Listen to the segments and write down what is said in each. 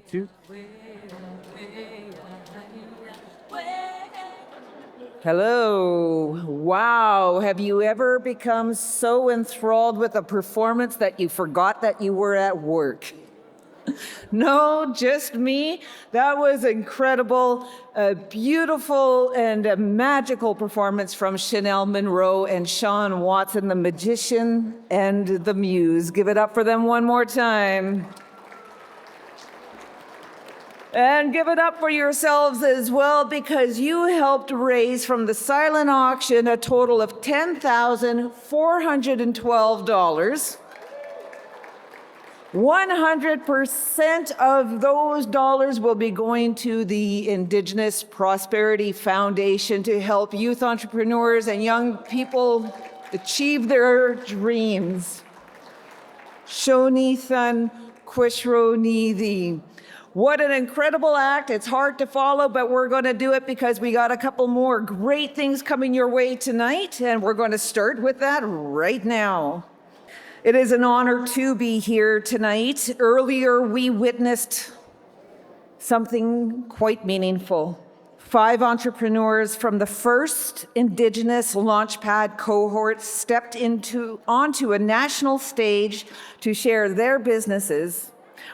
2. Hello. Wow. Have you ever become so enthralled with a performance that you forgot that you were at work? No, just me. That was incredible, a beautiful and a magical performance from Chanel Monroe and Sean Watson, the magician and the muse. Give it up for them one more time. And give it up for yourselves as well, because you helped raise from the silent auction a total of $10,412. 100% of those dollars will be going to the Indigenous Prosperity Foundation to help youth entrepreneurs and young people achieve their dreams. Shoni Thun Quishro Nithi. What an incredible act. It's hard to follow, but we're going to do it because we got a couple more great things coming your way tonight, and we're going to start with that right now. It is an honor to be here tonight. Earlier, we witnessed something quite meaningful. 5 entrepreneurs from the first Indigenous Launchpad cohort stepped onto a national stage to share their businesses.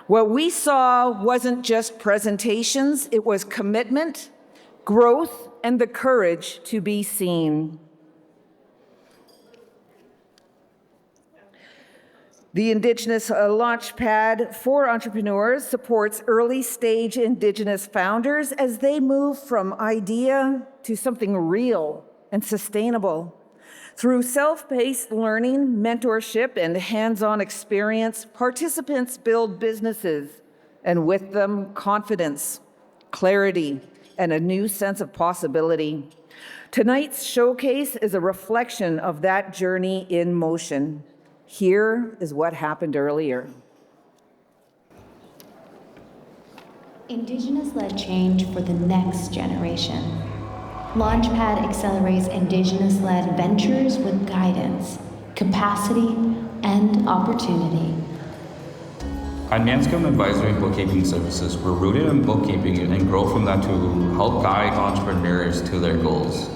What we saw wasn't just presentations, it was commitment, growth, and the courage to be seen. The Indigenous Launchpad for Entrepreneurs supports early-stage Indigenous founders as they move from idea to something real and sustainable. Through self-paced learning, mentorship, and hands-on experience, participants build businesses, and with them, confidence, clarity, and a new sense of possibility. Tonight's showcase is a reflection of that journey in motion. Here is what happened earlier. Indigenous-led change for the next generation. Launchpad accelerates Indigenous-led ventures with guidance, capacity, and opportunity. At Manscombe Advisory and Bookkeeping Services, we're rooted in bookkeeping and grow from that to help guide entrepreneurs to their goals.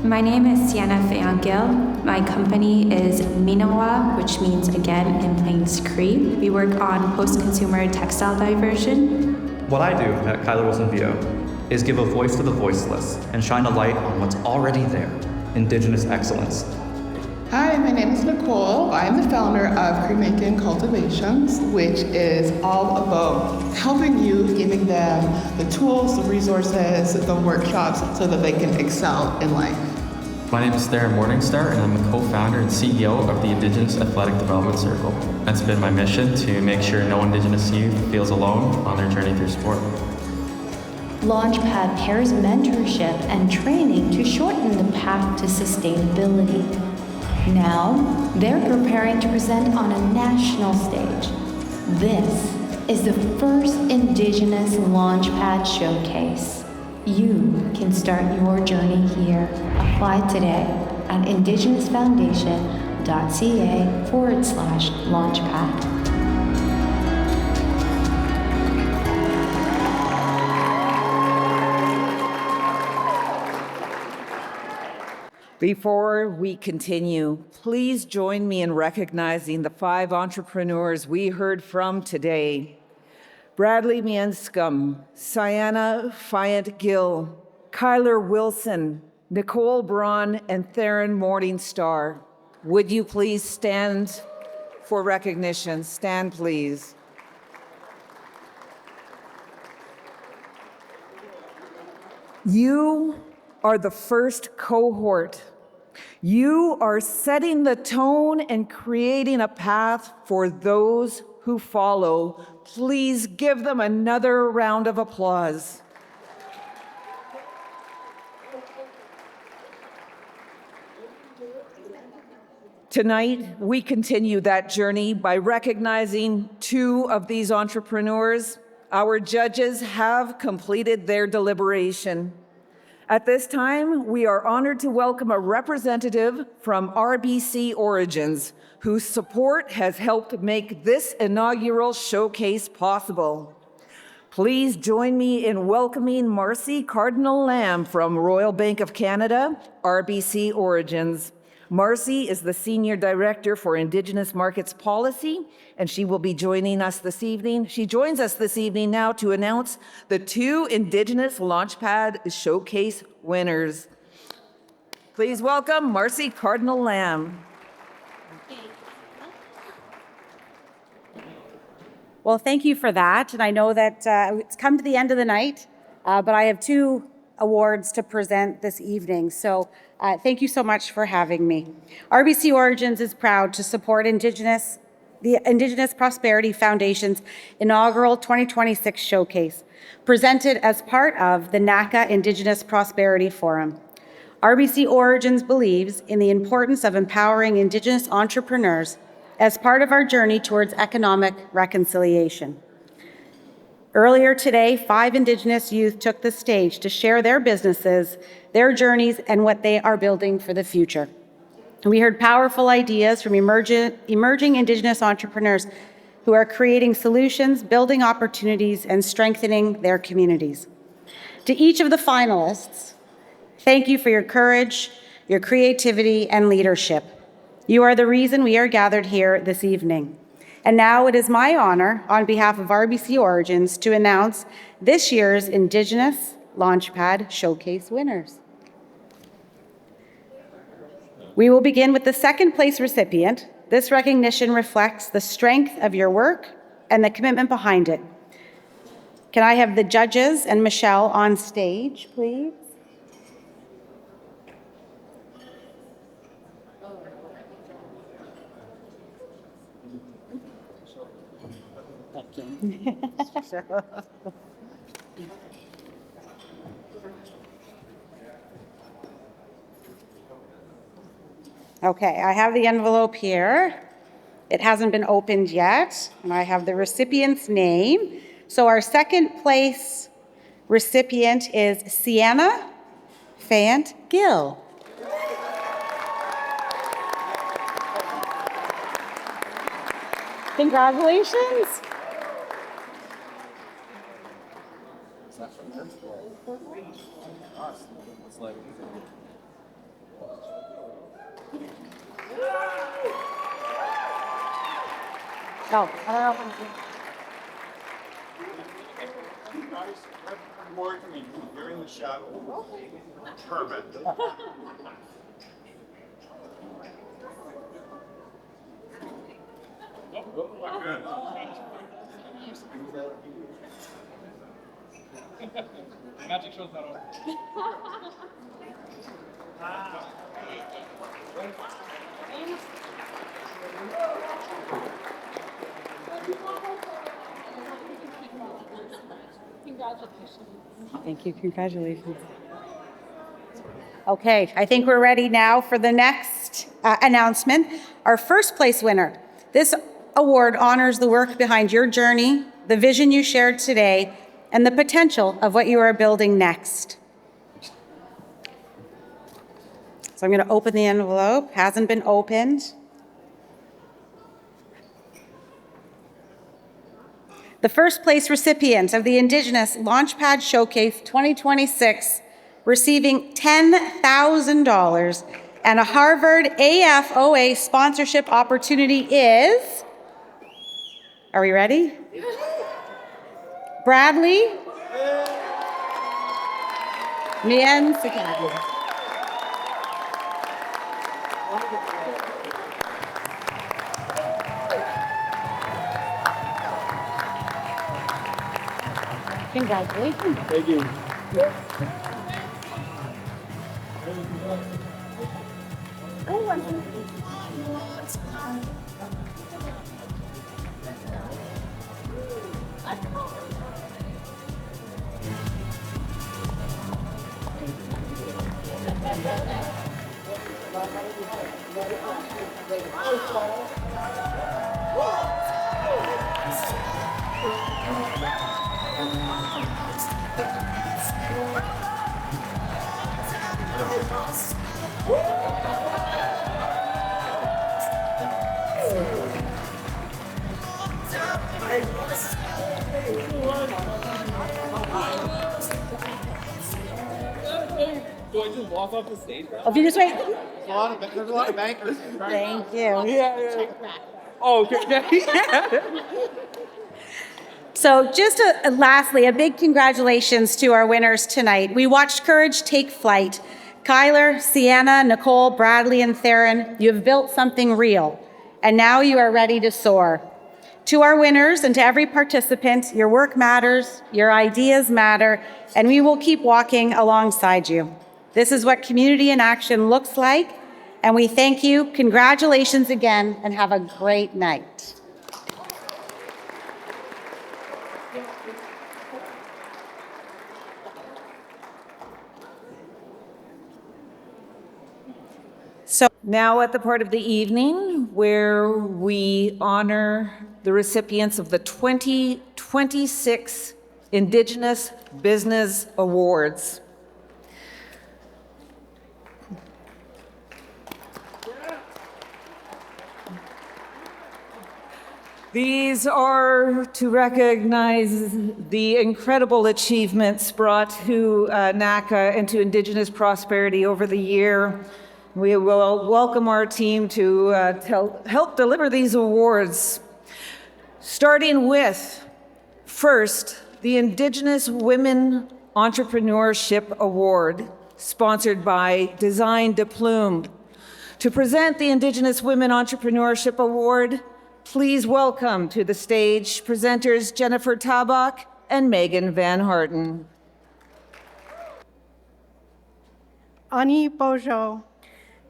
My name is Sienna Fayangil. My company is Minawa, which means again in Plains Cree. We work on post-consumer textile diversion. What I do at Kyler Wilson VO is give a voice to the voiceless and shine a light on what's already there, Indigenous excellence. Hi, my name is Nicole. I'm the founder of Cremaking Cultivations, which is all about helping youth, giving them the tools, the resources, the workshops so that they can excel in life. My name is Theron Morningstar, and I'm the co-founder and CEO of the Indigenous Athletic Development Circle. It's been my mission to make sure no Indigenous youth feels alone on their journey through sport. Launchpad pairs mentorship and training to shorten the path to sustainability. Now, they're preparing to present on a national stage. This is the first Indigenous Launchpad Showcase. You can start your journey here. Apply today at indigenousfoundation.ca/launchpad. Before we continue, please join me in recognizing the 5 entrepreneurs we heard from today. Bradley Manscombe, Sienna Fayant-Gill, Kyler Wilson, Nicole Braun, and Theron Morningstar. Would you please stand for recognition? Stand, please. You are the first cohort. You are setting the tone and creating a path for those who follow. Please give them another round of applause. Tonight, we continue that journey by recognizing 2 of these entrepreneurs. Our judges have completed their deliberation. At this time, we are honored to welcome a representative from RBC Origins, whose support has helped make this inaugural showcase possible. Please join me in welcoming Marcy Cardinal-Lamb from Royal Bank of Canada, RBC Origins. Marcy is the Senior Director for Indigenous Markets Policy, and she will be joining us this evening. She joins us this evening now to announce the 2 Indigenous Launchpad Showcase winners. Please welcome Marcy Cardinal-Lamb. Well, thank you for that. And I know that it's come to the end of the night, but I have 2 awards to present this evening. So thank you so much for having me. RBC Origins is proud to support the Indigenous Prosperity Foundation's inaugural 2026 showcase, presented as part of the NACA Indigenous Prosperity Forum. RBC Origins believes in the importance of empowering Indigenous entrepreneurs as part of our journey towards economic reconciliation. Earlier today, 5 Indigenous youth took the stage to share their businesses, their journeys, and what they are building for the future. We heard powerful ideas from emerging Indigenous entrepreneurs who are creating solutions, building opportunities, and strengthening their communities. To each of the finalists, thank you for your courage, your creativity, and leadership. You are the reason we are gathered here this evening. And now it is my honor, on behalf of RBC Origins, to announce this year's Indigenous Launchpad Showcase winners. We will begin with the second place recipient. This recognition reflects the strength of your work and the commitment behind it. Can I have the judges and Michelle on stage, please? Okay, I have the envelope here. It hasn't been opened yet, and I have the recipient's name. So our second place recipient is Sienna Fant Gill. Congratulations. No, I don't know. You guys have reward me. You're in the shadow. Perfect. Magic show's not over. Congratulations. Thank you. Congratulations. Okay, I think we're ready now for the next announcement. Our first place winner. This award honors the work behind your journey, the vision you shared today, and the potential of what you are building next. So I'm going to open the envelope. Hasn't been opened. The first place recipient of the Indigenous Launchpad Showcase 2026, receiving $10,000 and a Harvard AFOA sponsorship opportunity is, are we ready? Bradley Mien Sakadi. Congratulations. Thank you. Do I just walk off the stage? Oh, if you just wait. There's a lot of bankers. Thank you. Yeah. Oh, okay. So just lastly, a big congratulations to our winners tonight. We watched courage take flight. Kyler, Sienna, Nicole, Bradley, and Theron, you have built something real, and now you are ready to soar. To our winners and to every participant, your work matters, your ideas matter, and we will keep walking alongside you. This is what community in action looks like, and we thank you. Congratulations again, and have a great night. So Now at the part of the evening where we honor the recipients of the 2026 Indigenous Business Awards. These are to recognize the incredible achievements brought to NACA and to Indigenous prosperity over the year. We will welcome our team to help deliver these awards, starting with, first, the Indigenous Women Entrepreneurship Award, sponsored by Design de Plume. To present the Indigenous Women Entrepreneurship Award, please welcome to the stage presenters Jennifer Tabak and Megan Van Harten. Ani Bojo.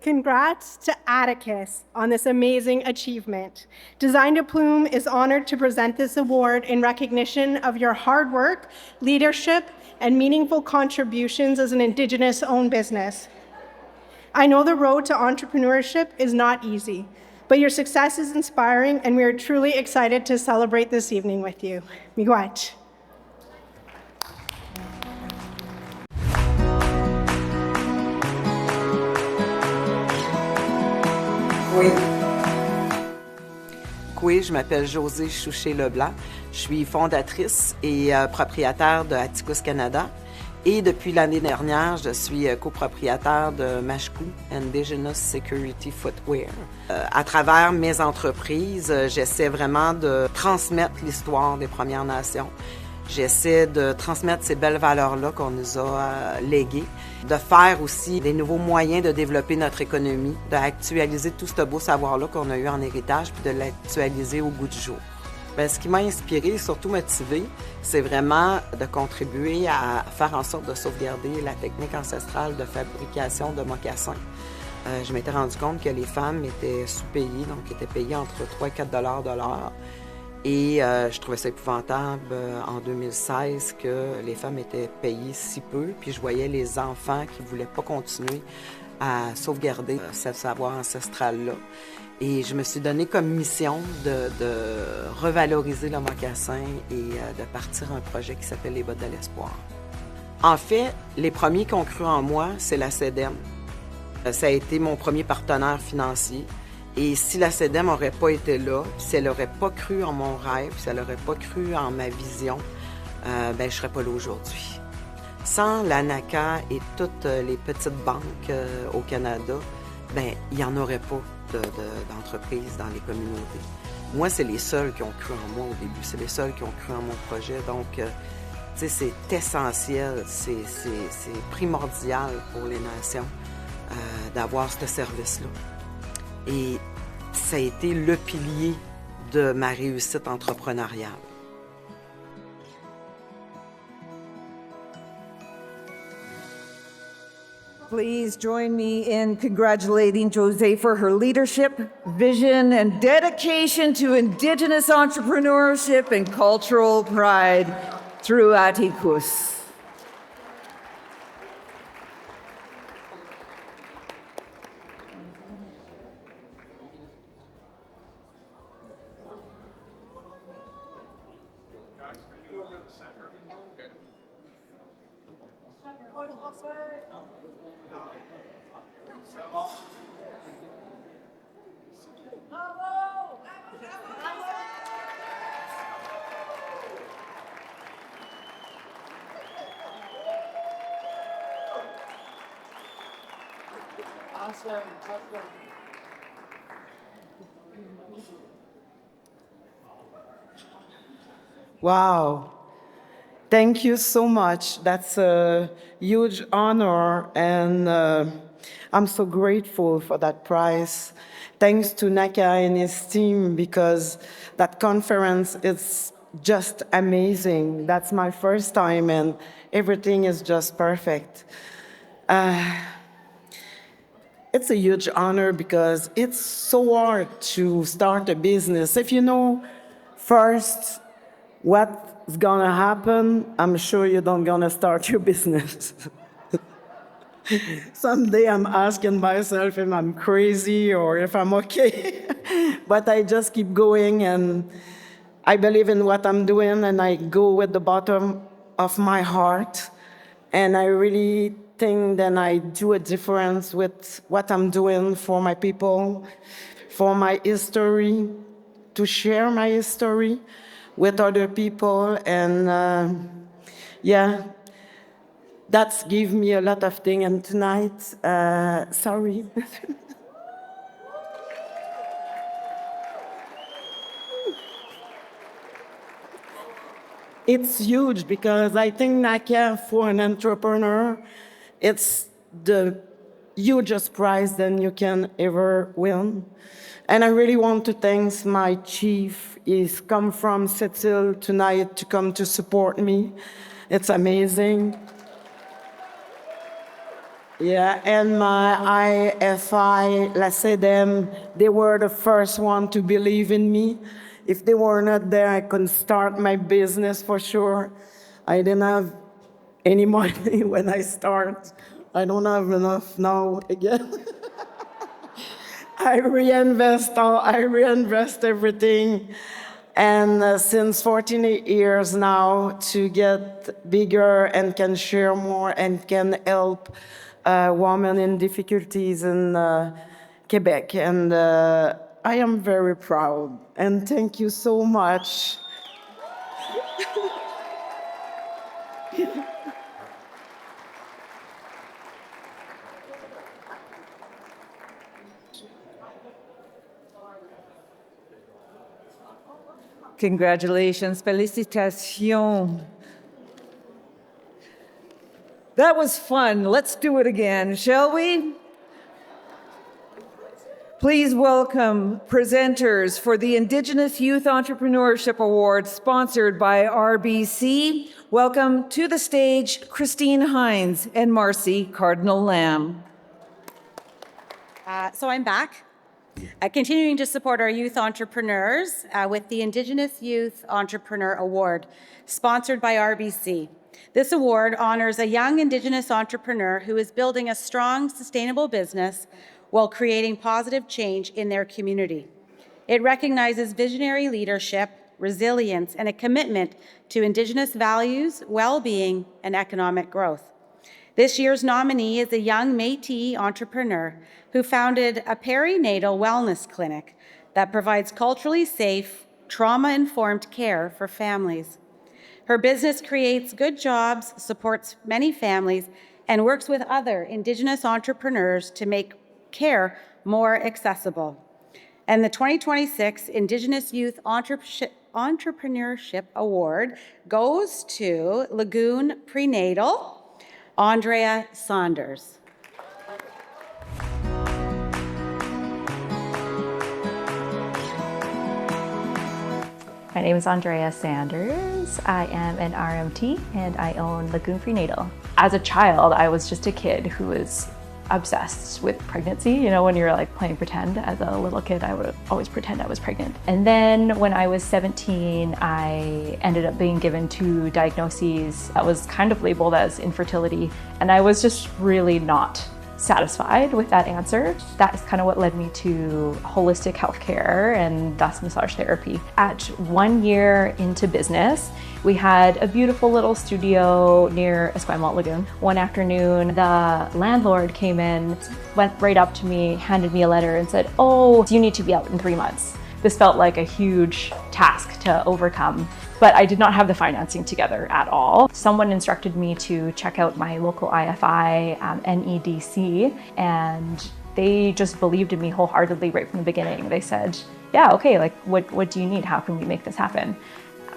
Congrats to Atticus on this amazing achievement. Design de Plume is honored to present this award in recognition of your hard work, leadership, and meaningful contributions as an Indigenous-owned business. I know the road to entrepreneurship is not easy, but your success is inspiring, and we are truly excited to celebrate this evening with you. Miigwech. Oui, je m'appelle Josée Chouché-Leblanc. Je suis fondatrice et propriétaire de Atticus Canada. Et depuis l'année dernière, je suis copropriétaire de Mashku, Indigenous Security Footwear. À travers mes entreprises, j'essaie vraiment de transmettre l'histoire des Premières Nations. J'essaie de transmettre ces belles valeurs-là qu'on nous a léguées, de faire aussi des nouveaux moyens de développer notre économie, d'actualiser tout ce beau savoir-là qu'on a eu en héritage, puis de l'actualiser au goût du jour. Bien, ce qui m'a inspirée et surtout motivée, c'est vraiment de contribuer à faire en sorte de sauvegarder la technique ancestrale de fabrication de mocassins. Je m'étais rendu compte que les femmes étaient sous-payées, donc étaient payées entre 3 et 4 $ de l'heure. Et je trouvais ça épouvantable en 2016 que les femmes étaient payées si peu, puis je voyais les enfants qui ne voulaient pas continuer à sauvegarder ce savoir ancestral-là. Et je me suis donné comme mission de revaloriser le mocassin et de partir un projet qui s'appelle les bottes de l'espoir. En fait, les premiers qui ont cru en moi, c'est la CEDEM. Ça a été mon premier partenaire financier. Et si la CEDEM n'aurait pas été là, si elle n'aurait pas cru en mon rêve, si elle n'aurait pas cru en ma vision, je ne serais pas là aujourd'hui. Sans la NACA et toutes les petites banques au Canada, il n'y en aurait pas d'entreprises dans les communautés. Moi, c'est les seuls qui ont cru en moi au début, c'est les seuls qui ont cru en mon projet. Donc, c'est essentiel, c'est primordial pour les nations d'avoir ce service-là. Et ça a été le pilier de ma réussite entrepreneuriale. Please join me in congratulating Josée for her leadership, vision, and dedication to Indigenous entrepreneurship and cultural pride through Atticus. Wow. Thank you so much. That's a huge honor, and I'm so grateful for that prize. Thanks to Naka and his team, because that conference is just amazing. That's my first time, and everything is just perfect. It's a huge honor because it's so hard to start a business. If you know first what's gonna happen, I'm sure you don't gonna start your business. Someday I'm asking myself if I'm crazy or if I'm okay. But I just keep going, and I believe in what I'm doing, and I go with the bottom of my heart. And I really think that I do a difference with what I'm doing for my people, for my history, to share my history with other people. And yeah, that's give me a lot of things. And tonight, sorry. It's huge because I think NACA, for an entrepreneur, it's the hugest prize that you can ever win. And I really want to thank my chief. He's come from Sept-Îles tonight to come to support me. It's amazing. Yeah, and my IFI, La CEDEM, they were the first one to believe in me. If they were not there, I couldn't start my business for sure. I didn't have any money when I start. I don't have enough now again. I reinvest everything. And since 14 years now, to get bigger and can share more and can help women in difficulties in Quebec. And I am very proud, and thank you so much. Congratulations, félicitations. That was fun. Let's do it again, shall we? Please welcome presenters for the Indigenous Youth Entrepreneurship Award, sponsored by RBC. Welcome to the stage, Christine Hines and Marcy Cardinal-Lamb. So I'm back, continuing to support our youth entrepreneurs with the Indigenous Youth Entrepreneur Award, sponsored by RBC. This award honors a young Indigenous entrepreneur who is building a strong, sustainable business while creating positive change in their community. It recognizes visionary leadership, resilience, and a commitment to Indigenous values, well-being, and economic growth. This year's nominee is a young Métis entrepreneur who founded a perinatal wellness clinic that provides culturally safe, trauma-informed care for families. Her business creates good jobs, supports many families, and works with other Indigenous entrepreneurs to make care more accessible. And the 2026 Indigenous Youth Entrepreneurship Award goes to Lagoon Prenatal, Andrea Saunders. My name is Andrea Sanders. I am an RMT and I own Lagoon Prenatal. As a child, I was just a kid who was obsessed with pregnancy. You know, when you're like playing pretend as a little kid, I would always pretend I was pregnant. And then when I was 17, I ended up being given 2 diagnoses that was kind of labeled as infertility. And I was just really not satisfied with that answer. That is kind of what led me to holistic healthcare and thus massage therapy. At 1 year into business, we had a beautiful little studio near Esquimalt Lagoon. One afternoon, the landlord came in, went right up to me, handed me a letter and said, "Oh, you need to be out in 3 months." This felt like a huge task to overcome, but I did not have the financing together at all. Someone instructed me to check out my local IFI, NEDC, and they just believed in me wholeheartedly right from the beginning. They said, "Yeah, okay, like what do you need? How can we make this happen?"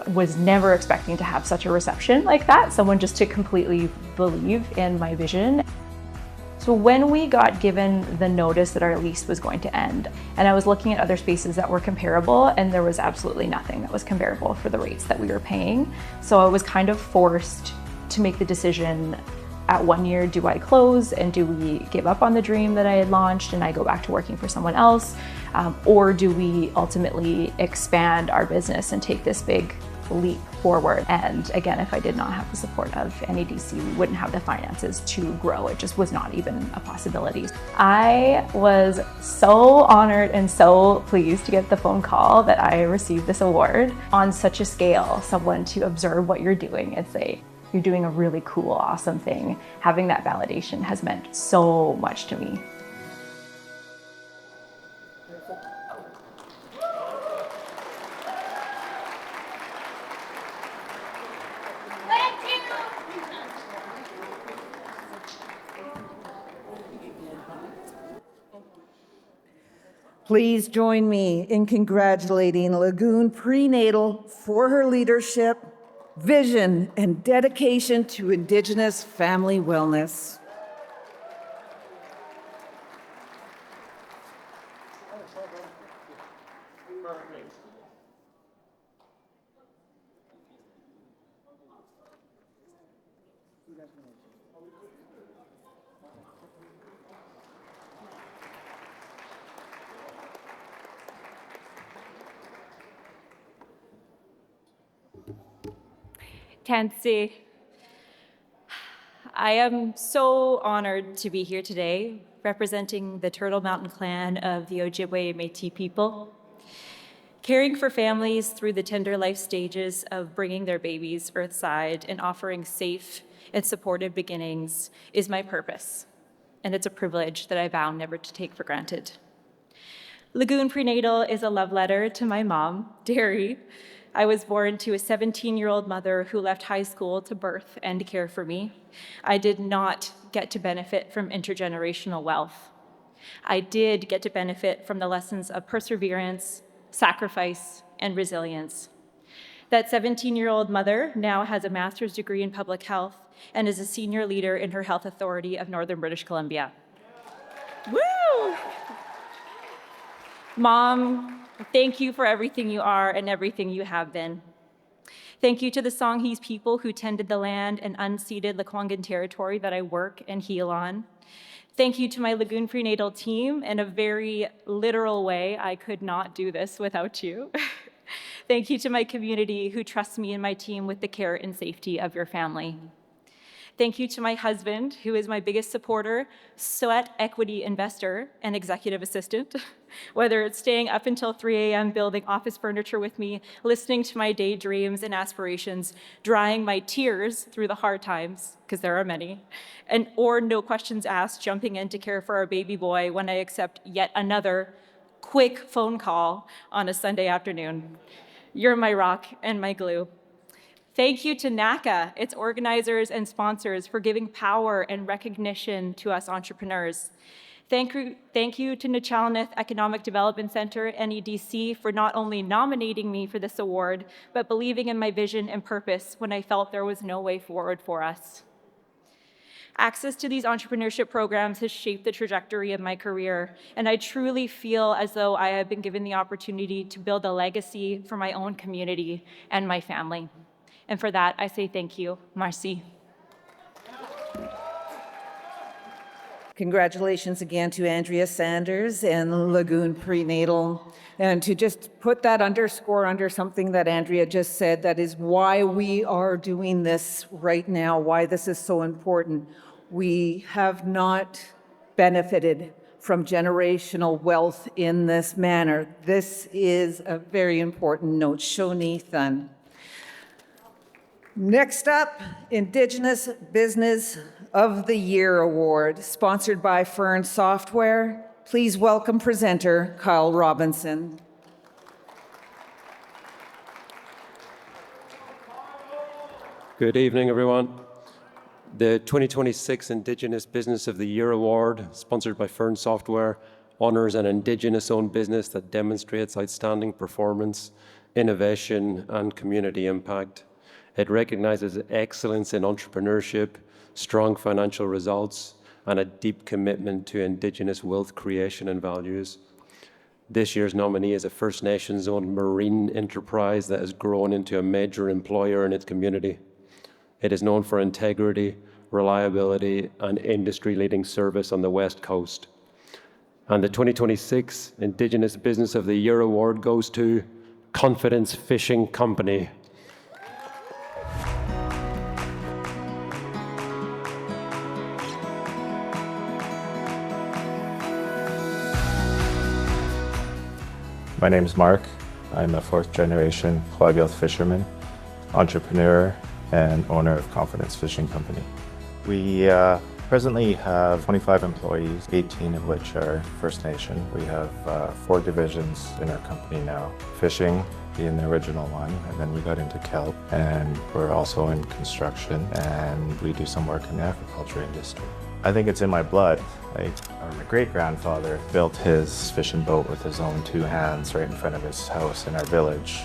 I was never expecting to have such a reception like that, someone just to completely believe in my vision. So when we got given the notice that our lease was going to end, and I was looking at other spaces that were comparable, and there was absolutely nothing that was comparable for the rates that we were paying. So I was kind of forced to make the decision at 1 year, do I close and do we give up on the dream that I had launched and I go back to working for someone else? Or do we ultimately expand our business and take this big leap forward? And again, if I did not have the support of NEDC, we wouldn't have the finances to grow. It just was not even a possibility. I was so honored and so pleased to get the phone call that I received this award on such a scale. Someone to observe what you're doing and say, "You're doing a really cool, awesome thing." Having that validation has meant so much to me. Please join me in congratulating Lagoon Prenatal for her leadership, vision, and dedication to Indigenous family wellness. Tansi, I am so honored to be here today, representing the Turtle Mountain clan of the Ojibwe Métis people. Caring for families through the tender life stages of bringing their babies earthside and offering safe and supportive beginnings is my purpose, and it's a privilege that I vow never to take for granted. Lagoon Prenatal is a love letter to my mom, Derry. I was born to a 17-year-old mother who left high school to birth and care for me. I did not get to benefit from intergenerational wealth. I did get to benefit from the lessons of perseverance, sacrifice, and resilience. That 17-year-old mother now has a master's degree in public health and is a senior leader in her health authority of Northern British Columbia. Woo! Mom, thank you for everything you are and everything you have been. Thank you to the Songhees people who tended the land and unceded Lekwungen territory that I work and heal on. Thank you to my Lagoon Prenatal team. In a very literal way, I could not do this without you. Thank you to my community who trusts me and my team with the care and safety of your family. Thank you to my husband, who is my biggest supporter, sweat equity investor, and executive assistant. Whether it's staying up until 3 a.m. building office furniture with me, listening to my daydreams and aspirations, drying my tears through the hard times, because there are many, or no questions asked, jumping in to care for our baby boy when I accept yet another quick phone call on a Sunday afternoon. You're my rock and my glue. Thank you to NACA, its organizers and sponsors, for giving power and recognition to us entrepreneurs. Thank you to Nachalneth Economic Development Center, NEDC, for not only nominating me for this award, but believing in my vision and purpose when I felt there was no way forward for us. Access to these entrepreneurship programs has shaped the trajectory of my career, and I truly feel as though I have been given the opportunity to build a legacy for my own community and my family. And for that, I say thank you. Merci. Congratulations again to Andrea Sanders and Lagoon Prenatal. And to just put that underscore under something that Andrea just said, that is why we are doing this right now, why this is so important. We have not benefited from generational wealth in this manner. This is a very important note. Shonithan. Next up, Indigenous Business of the Year Award, sponsored by Fern Software. Please welcome presenter Kyle Robinson. Good evening, everyone. The 2026 Indigenous Business of the Year Award, sponsored by Fern Software, honors an Indigenous-owned business that demonstrates outstanding performance, innovation, and community impact. It recognizes excellence in entrepreneurship, strong financial results, and a deep commitment to Indigenous wealth creation and values. This year's nominee is a First Nations-owned marine enterprise that has grown into a major employer in its community. It is known for integrity, reliability, and industry-leading service on the West Coast. And the 2026 Indigenous Business of the Year Award goes to Confidence Fishing Company. My name is Mark. I'm a fourth-generation Quagilth fisherman, entrepreneur, and owner of Confidence Fishing Company. We presently have 25 employees, 18 of which are First Nation. We have 4 divisions in our company now. Fishing being the original one, and then we got into kelp, and we're also in construction, and we do some work in the agriculture industry. I think it's in my blood. My great-grandfather built his fishing boat with his own 2 hands right in front of his house in our village.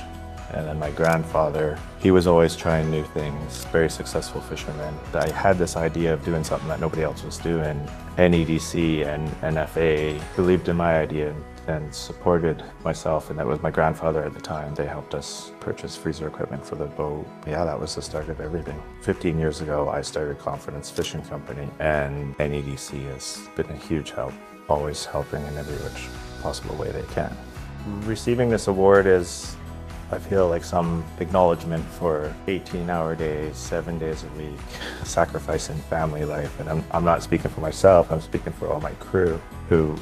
And then my grandfather, he was always trying new things, very successful fisherman. I had this idea of doing something that nobody else was doing. NEDC and NFA believed in my idea and supported myself, and that was my grandfather at the time. They helped us purchase freezer equipment for the boat. Yeah, that was the start of everything. 15 years ago, I started Confidence Fishing Company, and NEDC has been a huge help, always helping in every which possible way they can. Receiving this award is, I feel like, some acknowledgement for 18-hour days, 7 days a week, sacrificing family life. And I'm not speaking for myself, I'm speaking for all my crew who,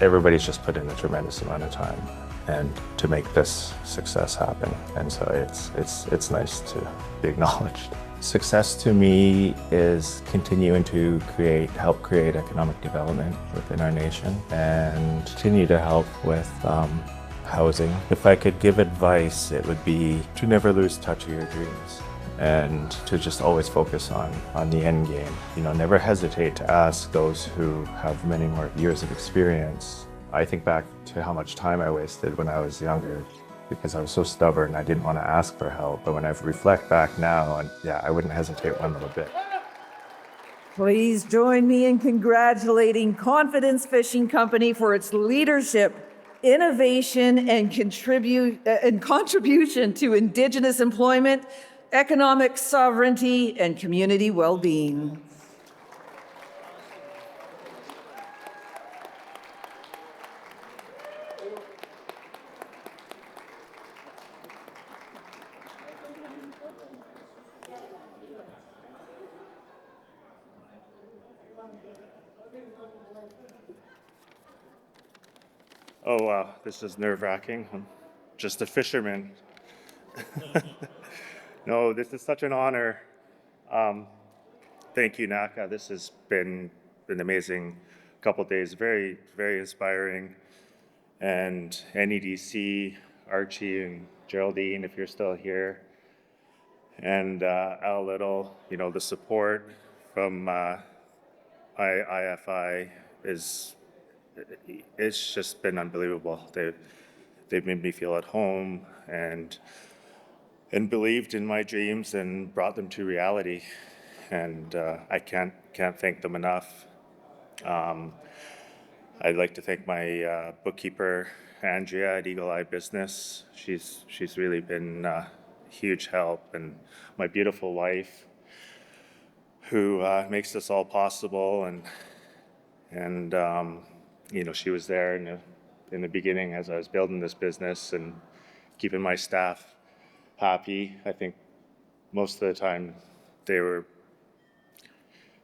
everybody's just put in a tremendous amount of time and to make this success happen. And so it's nice to be acknowledged. Success to me is continuing to help create economic development within our nation and continue to help with housing. If I could give advice, it would be to never lose touch of your dreams and to just always focus on the end game. Never hesitate to ask those who have many more years of experience. I think back to how much time I wasted when I was younger because I was so stubborn, I didn't want to ask for help. But when I reflect back now, I wouldn't hesitate one little bit. Please join me in congratulating Confidence Fishing Company for its leadership, innovation, and contribution to Indigenous employment, economic sovereignty, and community well-being. Oh, wow, this is nerve-wracking. I'm just a fisherman. No, this is such an honor. Thank you, Naka. This has been an amazing couple days, very, very inspiring. And NEDC, Archie and Geraldine, if you're still here, and Al Little, the support from IFI it's just been unbelievable. They've made me feel at home and believed in my dreams and brought them to reality. And I can't thank them enough. I'd like to thank my bookkeeper, Andrea at Eagle Eye Business. She's really been a huge help, and my beautiful wife, who makes this all possible. And she was there in the beginning as I was building this business and keeping my staff happy. I think most of the time they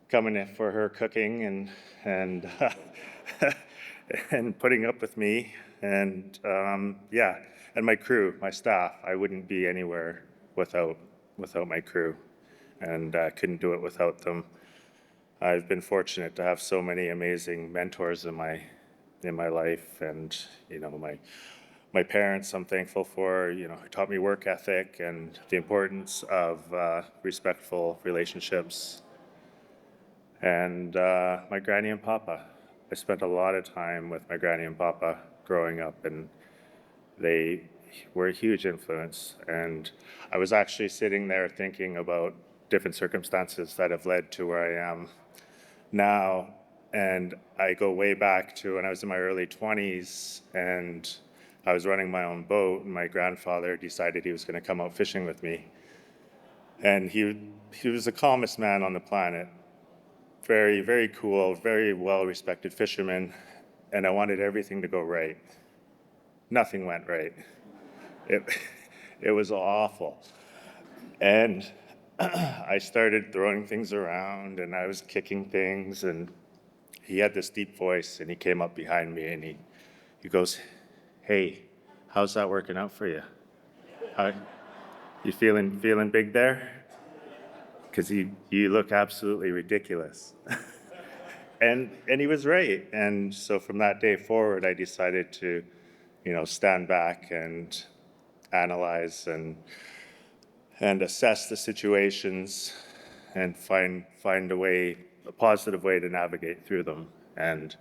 coming in for her cooking and and putting up with me, and yeah, and my crew, my staff. I wouldn't be anywhere without my crew, and couldn't do it without them. I've been fortunate to have so many amazing mentors in my life, and my parents I'm thankful for, who taught me work ethic and the importance of respectful relationships. And my granny and papa. I spent a lot of time with my granny and papa growing up, and they were a huge influence. And I was actually sitting there thinking about different circumstances that have led to where I am now. And I go way back to when I was in my early 20s, and I was running my own boat, and my grandfather decided he was going to come out fishing with me. And he was the calmest man on the planet. Very, very cool, very well-respected fisherman, and I wanted everything to go right. Nothing went right. It was awful. And I started throwing things around, and I was kicking things, and he had this deep voice, and he came up behind me, and he goes, "Hey, how's that working out for you? You feeling big there? Because you look absolutely ridiculous." and he was right. And so from that day forward, I decided to, stand back and analyze and assess the situations and find a positive way to navigate through them. And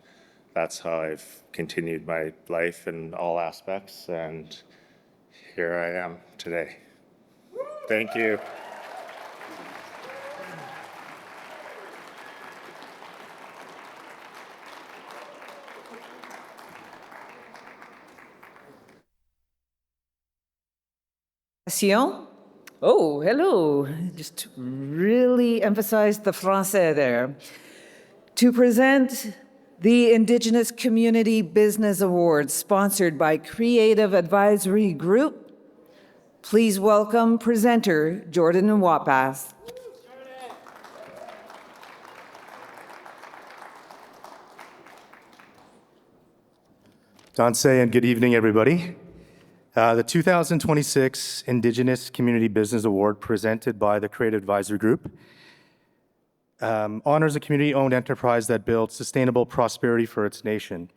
that's how I've continued my life in all aspects. And here I am today. Thank you. Oh, hello. Just really emphasize the français there. To present the Indigenous Community Business Awards, sponsored by Creative Advisory Group, please welcome presenter Jordan Wapas. Danse, and good evening, everybody. The 2026 Indigenous Community Business Award, presented by the Creative Advisory Group, honors a community-owned enterprise that builds sustainable prosperity for its nation.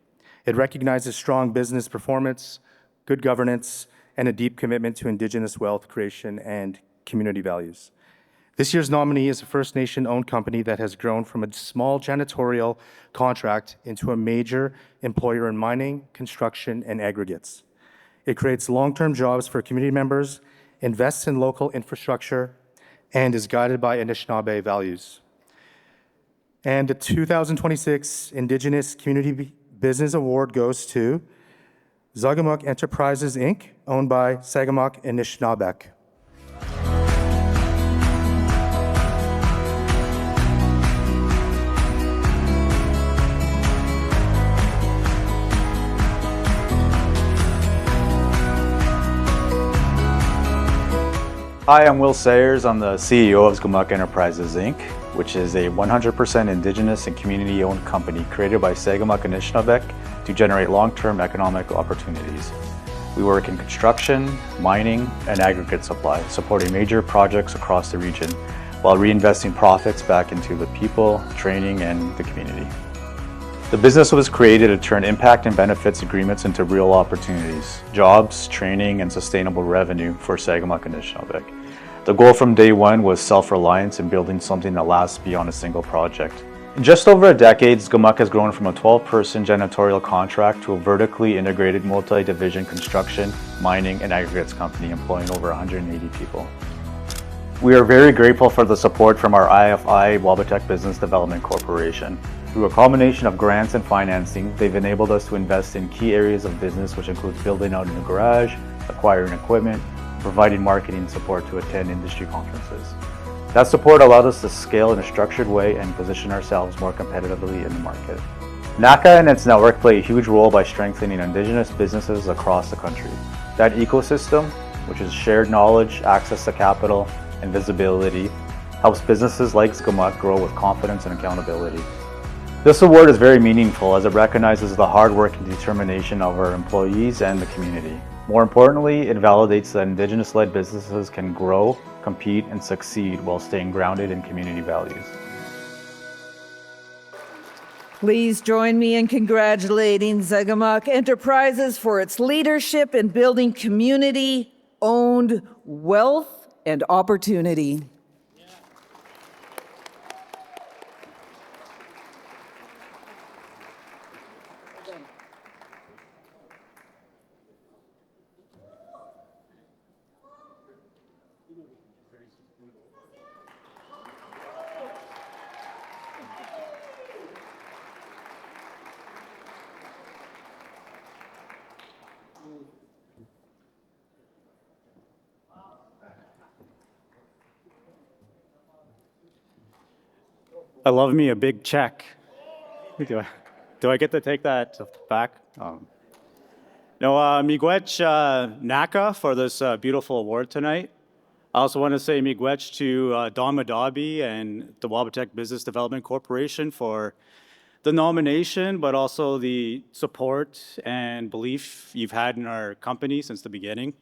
It recognizes strong business performance, good governance, and a deep commitment to Indigenous wealth creation and community values. This year's nominee is a First Nation-owned company that has grown from a small janitorial contract into a major employer in mining, construction, and aggregates. It creates long-term jobs for community members, invests in local infrastructure, and is guided by Anishinaabe values. And the 2026 Indigenous Community Business Award goes to Zagamuk Enterprises, Inc., owned by Sagamok Anishinaabe. Hi, I'm Will Sayers. I'm the CEO of Zagamuk Enterprises, Inc., which is a 100% Indigenous and community-owned company created by Sagamok Anishinaabe to generate long-term economic opportunities. We work in construction, mining, and aggregate supply, supporting major projects across the region while reinvesting profits back into the people, training, and the community. The business was created to turn impact and benefits agreements into real opportunities, jobs, training, and sustainable revenue for Sagamok Anishinaabe. The goal from day one was self-reliance and building something that lasts beyond a single project. In just over a decade, Zagamuk has grown from a 12-person janitorial contract to a vertically integrated multi-division construction, mining, and aggregates company employing over 180 people. We are very grateful for the support from our IFI Wabatek Business Development Corporation. Through a combination of grants and financing, they've enabled us to invest in key areas of business, which includes building out a new garage, acquiring equipment, and providing marketing support to attend industry conferences. That support allowed us to scale in a structured way and position ourselves more competitively in the market. NACA and its network play a huge role by strengthening Indigenous businesses across the country. That ecosystem, which is shared knowledge, access to capital, and visibility, helps businesses like Scamuk grow with confidence and accountability. This award is very meaningful as it recognizes the hard work and determination of our employees and the community. More importantly, it validates that Indigenous-led businesses can grow, compete, and succeed while staying grounded in community values. Please join me in congratulating Scamuk Enterprises for its leadership in building community-owned wealth and opportunity. I love me a big check. Do I get to take that back? No, miigwech NACA for this beautiful award tonight. I also want to say miigwech to Don Madabi and the Wabatek Business Development Corporation for the nomination, but also the support and belief you've had in our company since the beginning.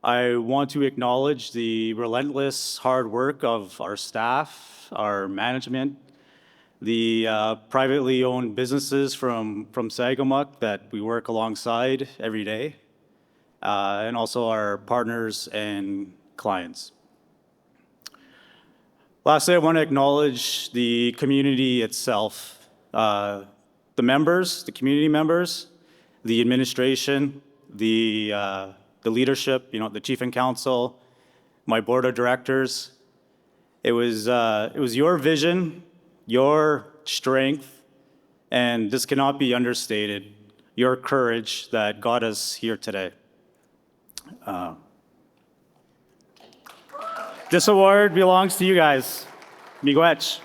I want to acknowledge the relentless hard work of our staff, our management, the privately owned businesses from Scamuk that we work alongside every day, and also our partners and clients. Lastly, I want to acknowledge the community itself, the members, the community members, the administration, the leadership, the chief and council, my board of directors. It was your vision, your strength, and this cannot be understated, your courage that got us here today. This award belongs to you guys. Miigwech.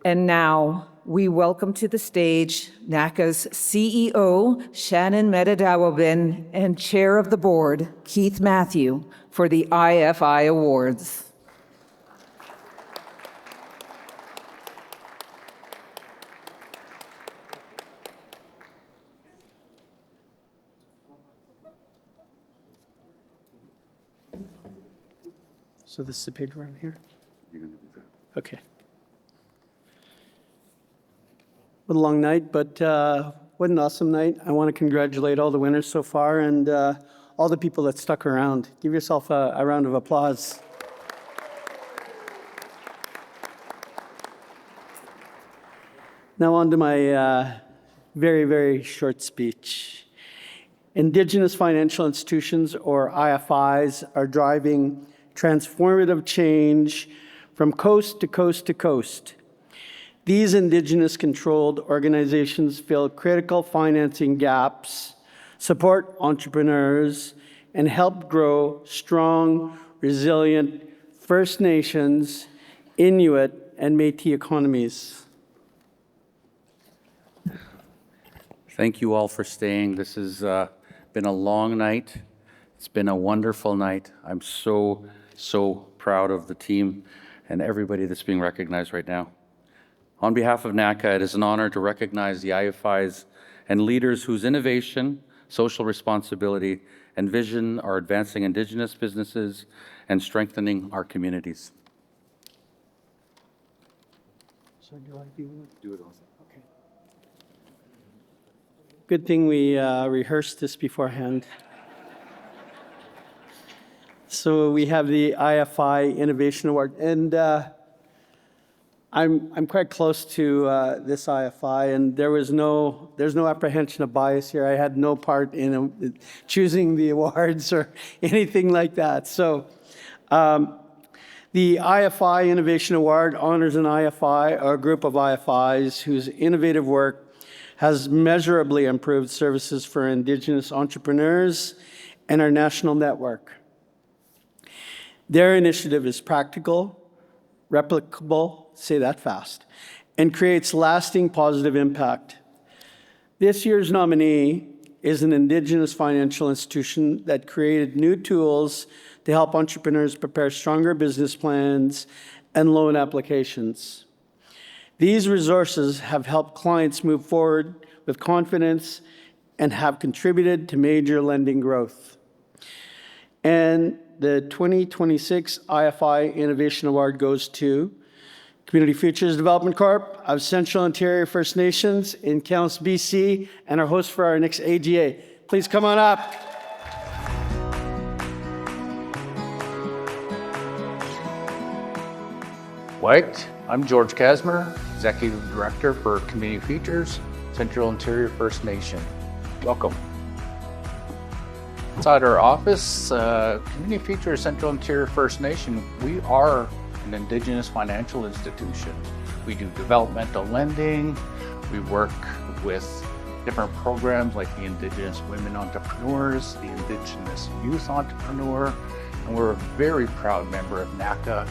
And now we welcome to the stage NACA's CEO, Shannon Medadawabin, and Chair of the Board, Keith Matthew, for the IFI Awards. So this is the paper around here? Okay. What a long night, but what an awesome night. I want to congratulate all the winners so far and all the people that stuck around. Give yourself a round of applause. Now on to my very, very short speech. Indigenous financial institutions, or IFIs, are driving transformative change from coast to coast to coast. These Indigenous-controlled organizations fill critical financing gaps, support entrepreneurs, and help grow strong, resilient First Nations, Inuit, and Métis economies. Thank you all for staying. This has been a long night. It's been a wonderful night. I'm so proud of the team and everybody that's being recognized right now. On behalf of NACA, it is an honor to recognize the IFIs and leaders whose innovation, social responsibility, and vision are advancing Indigenous businesses and strengthening our communities. So do it also. Okay. Good thing we rehearsed this beforehand. So we have the IFI Innovation Award, and I'm quite close to this IFI, and there's no apprehension of bias here. I had no part in choosing the awards or anything like that. So the IFI Innovation Award honors an IFI, or a group of IFIs, whose innovative work has measurably improved services for Indigenous entrepreneurs and our national network. Their initiative is practical, replicable, say that fast, and creates lasting positive impact. This year's nominee is an Indigenous financial institution that created new tools to help entrepreneurs prepare stronger business plans and loan applications. These resources have helped clients move forward with confidence and have contributed to major lending growth. And the 2026 IFI Innovation Award goes to Community Futures Development Corp. of Central Ontario First Nations in Kelowna, BC, and our host for our next AGA. Please come on up. White. I'm George Casmer, Executive Director for Community Futures, Central Ontario First Nation. Welcome. Inside our office, Community Futures Central Ontario First Nation, we are an Indigenous financial institution. We do developmental lending. We work with different programs like the Indigenous Women Entrepreneurs, the Indigenous Youth Entrepreneur, and we're a very proud member of NACA.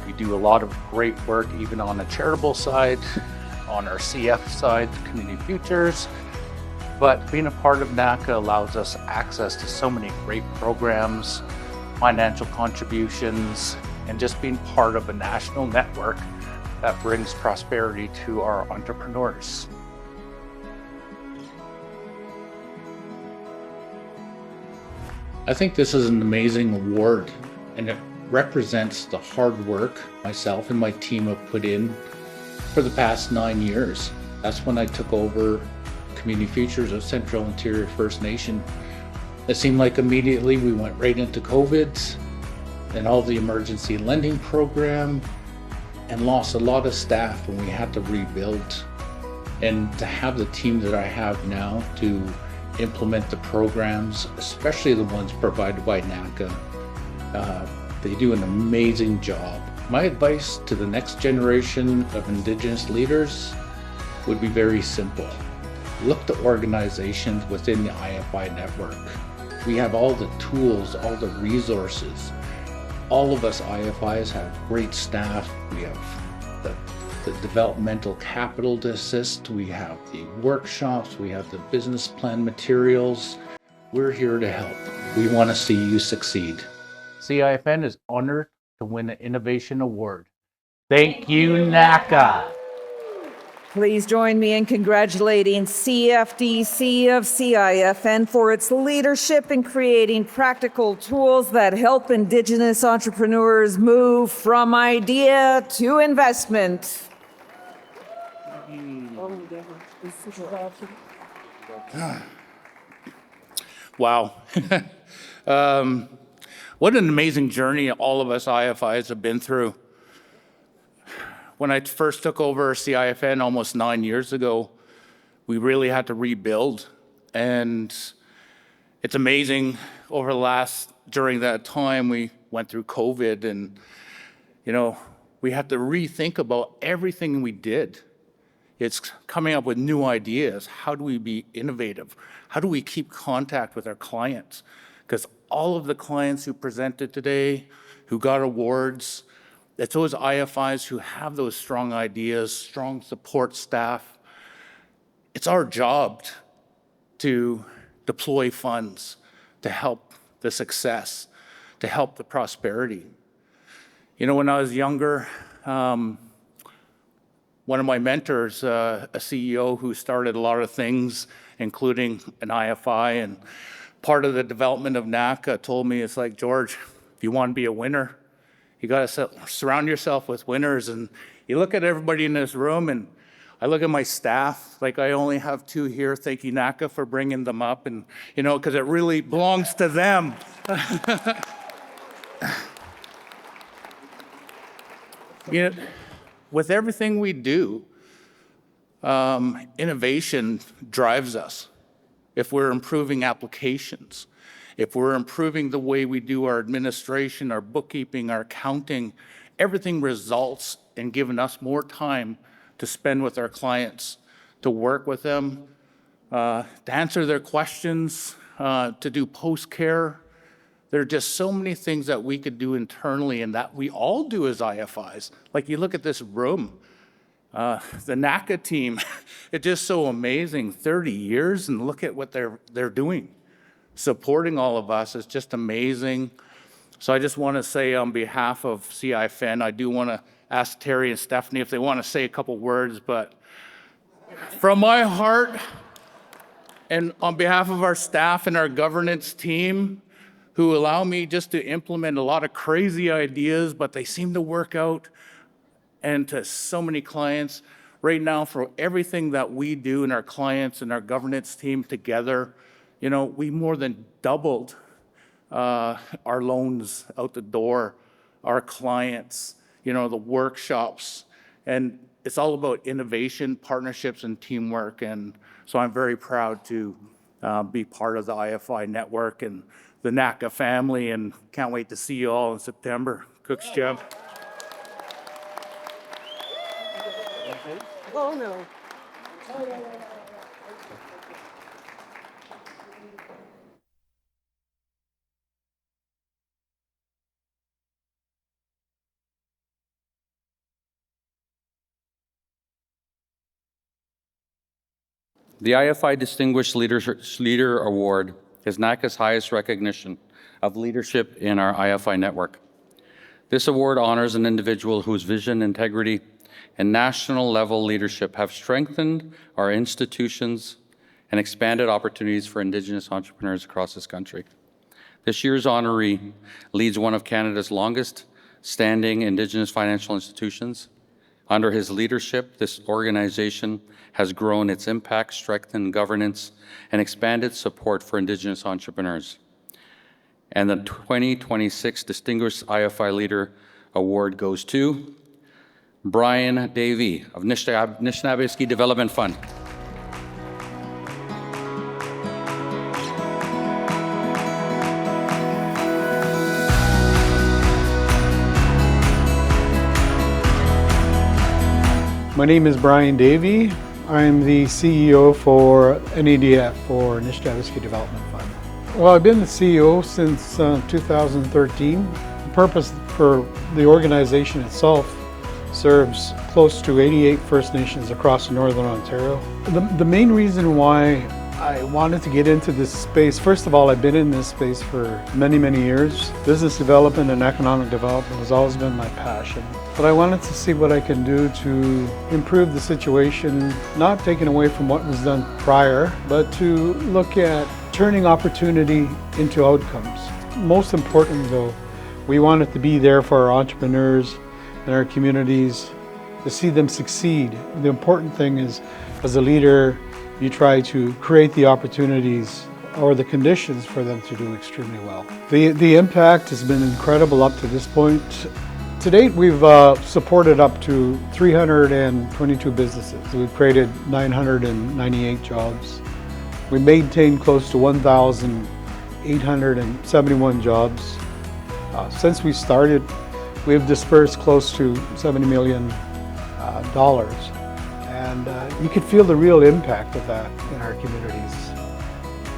We do a lot of great work even on the charitable side, on our CF side, Community Futures. But being a part of NACA allows us access to so many great programs, financial contributions, and just being part of a national network that brings prosperity to our entrepreneurs. I think this is an amazing award, and it represents the hard work myself and my team have put in for the past 9 years. That's when I took over Community Futures of Central Ontario First Nation. It seemed like immediately we went right into COVID and all the emergency lending program and lost a lot of staff and we had to rebuild. And to have the team that I have now to implement the programs, especially the ones provided by NACA, they do an amazing job. My advice to the next generation of Indigenous leaders would be very simple. Look to organizations within the IFI network. We have all the tools, all the resources. All of us IFIs have great staff. We have the developmental capital to assist. We have the workshops. We have the business plan materials. We're here to help. We want to see you succeed. CIFN is honored to win an Innovation Award. Thank you, NACA. Please join me in congratulating CFDC of CIFN for its leadership in creating practical tools that help Indigenous entrepreneurs move from idea to investment. Wow. What an amazing journey all of us IFIs have been through. When I first took over CIFN almost 9 years ago, we really had to rebuild. And it's amazing during that time, we went through COVID and, we had to rethink about everything we did. It's coming up with new ideas. How do we be innovative? How do we keep contact with our clients? Because all of the clients who presented today, who got awards, it's those IFIs who have those strong ideas, strong support staff. It's our job to deploy funds to help the success, to help the prosperity. When I was younger, one of my mentors, a CEO who started a lot of things, including an IFI, and part of the development of NACA told me, it's like, George, if you want to be a winner, you got to surround yourself with winners. And you look at everybody in this room, and I look at my staff, like I only have 2 here. Thank you, NACA, for bringing them up. And, because it really belongs to them. With everything we do, innovation drives us. If we're improving applications, if we're improving the way we do our administration, our bookkeeping, our accounting, everything results in giving us more time to spend with our clients, to work with them, to answer their questions, to do post-care. There are just so many things that we could do internally and that we all do as IFIs. Like you look at this room, The NACA team, it's just so amazing. 30 years, and look at what they're doing. Supporting all of us is just amazing. So I just want to say on behalf of CIFN, I do want to ask Terry and Stephanie if they want to say a couple words, but from my heart and on behalf of our staff and our governance team, who allow me just to implement a lot of crazy ideas, but they seem to work out, and to so many clients. Right now, for everything that we do and our clients and our governance team together, you know, we more than doubled our loans out the door, our clients, you know, the workshops. And it's all about innovation, partnerships, and teamwork. And so I'm very proud to be part of the IFI network and the NACA family, and can't wait to see you all in September. Cooks Jam. Oh, no. The IFI Distinguished Leader Award is NACA's highest recognition of leadership in our IFI network. This award honors an individual whose vision, integrity, and national-level leadership have strengthened our institutions and expanded opportunities for Indigenous entrepreneurs across this country. This year's honoree leads one of Canada's longest-standing Indigenous financial institutions. Under his leadership, this organization has grown its impact, strengthened governance, and expanded support for Indigenous entrepreneurs. And the 2026 Distinguished IFI Leader Award goes to Brian Davey of Anishinaabe Development Fund. My name is Brian Davey. I'm the CEO for NADF, for Anishinaabe Development Fund. Well, I've been the CEO since 2013. The purpose for the organization itself serves close to 88 First Nations across Northern Ontario. The main reason why I wanted to get into this space, first of all, I've been in this space for many, many years. Business development and economic development has always been my passion. But I wanted to see what I can do to improve the situation, not taking away from what was done prior, but to look at turning opportunity into outcomes. Most important though, we wanted to be there for our entrepreneurs and our communities to see them succeed. The important thing is, as a leader, you try to create the opportunities or the conditions for them to do extremely well. The impact has been incredible up to this point. To date, we've supported up to 322 businesses. We've created 998 jobs. We maintained close to 1,871 jobs. Since we started, we've dispersed close to $70 million. And you could feel the real impact of that in our communities.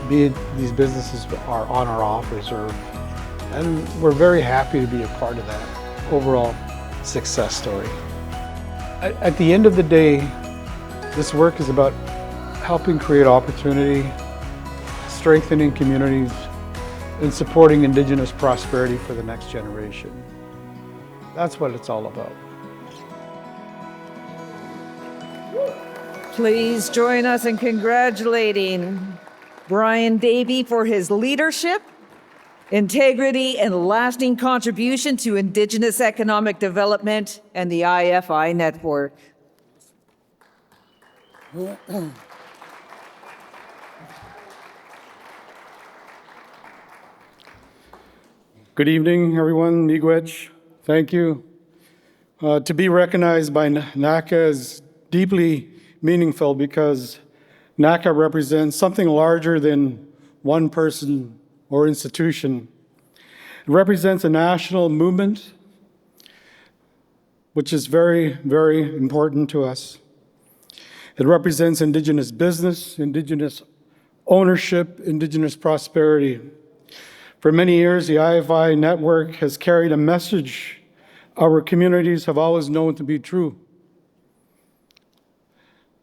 Be it these businesses are on or off reserve. And we're very happy to be a part of that overall success story. At the end of the day, this work is about helping create opportunity, strengthening communities, and supporting Indigenous prosperity for the next generation. That's what it's all about. Please join us in congratulating Brian Davey for his leadership, integrity, and lasting contribution to Indigenous economic development and the IFI network. Good evening, everyone. Miigwech, thank you. To be recognized by NACA is deeply meaningful because NACA represents something larger than one person or institution. It represents a national movement, which is very, very important to us. It represents Indigenous business, Indigenous ownership, Indigenous prosperity. For many years, the IFI network has carried a message our communities have always known to be true.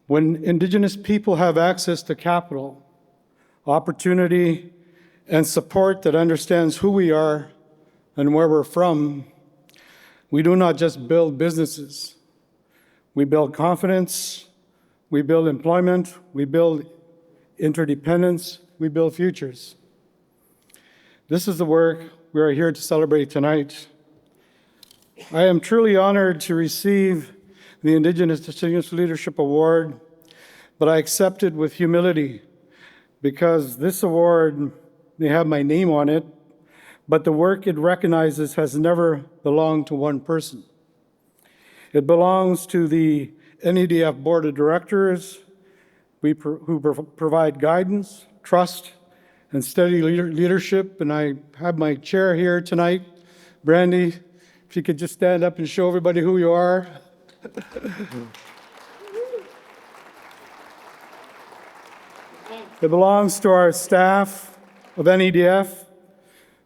When Indigenous people have access to capital, opportunity, and support that understands who we are and where we're from, we do not just build businesses. We build confidence, we build employment, we build interdependence, we build futures. This is the work we are here to celebrate tonight. I am truly honored to receive the Indigenous Distinguished Leadership Award, but I accept it with humility because this award may have my name on it, but the work it recognizes has never belonged to one person. It belongs to the NEDF Board of Directors who provide guidance, trust, and steady leadership. And I have my chair here tonight. Brandy, if you could just stand up and show everybody who you are. It belongs to our staff of NEDF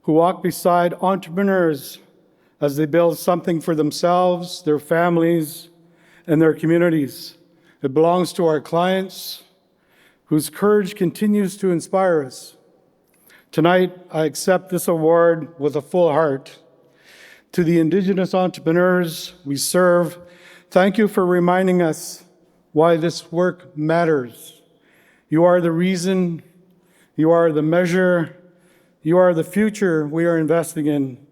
who walk beside entrepreneurs as they build something for themselves, their families, and their communities. It belongs to our clients whose courage continues to inspire us. Tonight, I accept this award with a full heart. To the Indigenous entrepreneurs we serve, thank you for reminding us why this work matters. You are the reason, you are the measure, you are the future we are investing in.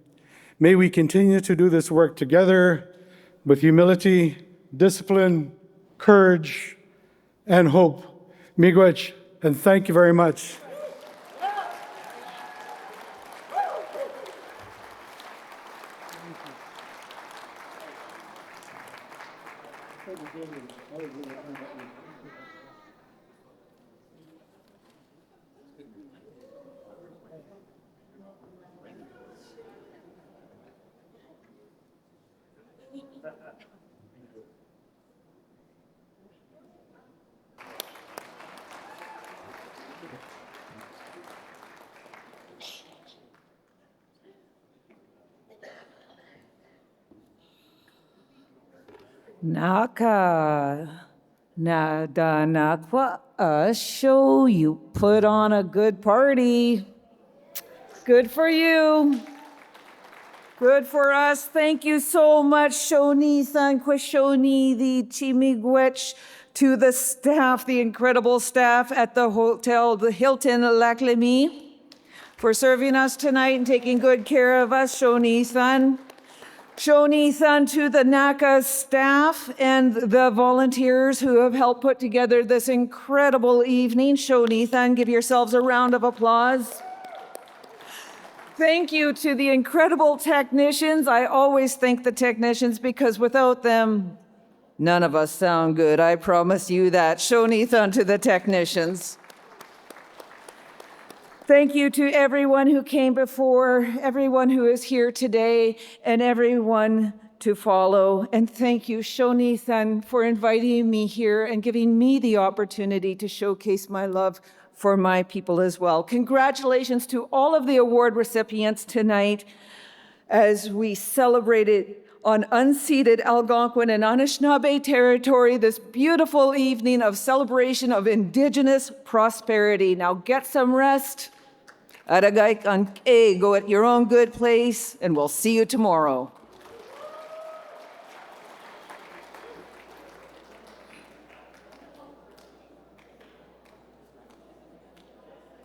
May we continue to do this work together with humility, discipline, courage, and hope. Miigwech, and thank you very much. Naka, nada nakwa show, you put on a good party. Good for you. Good for us. Thank you so much, Shoni Sanquishoni, the Chimigwech, to the staff, the incredible staff at the hotel, the Hilton Lac Leamy, for serving us tonight and taking good care of us, Shoni-san. Shoni-san, to the NACA staff and the volunteers who have helped put together this incredible evening. Shoni-san, give yourselves a round of applause. Thank you to the incredible technicians. I always thank the technicians because without them, none of us sound good. I promise you that. Shoni-san to the technicians. Thank you to everyone who came before, everyone who is here today, and everyone to follow. And thank you, Shoni-san, for inviting me here and giving me the opportunity to showcase my love for my people as well. Congratulations to all of the award recipients tonight as we celebrated on unceded Algonquin and Anishinaabe territory this beautiful evening of celebration of Indigenous prosperity. Now get some rest. Go at your own good place, and we'll see you tomorrow.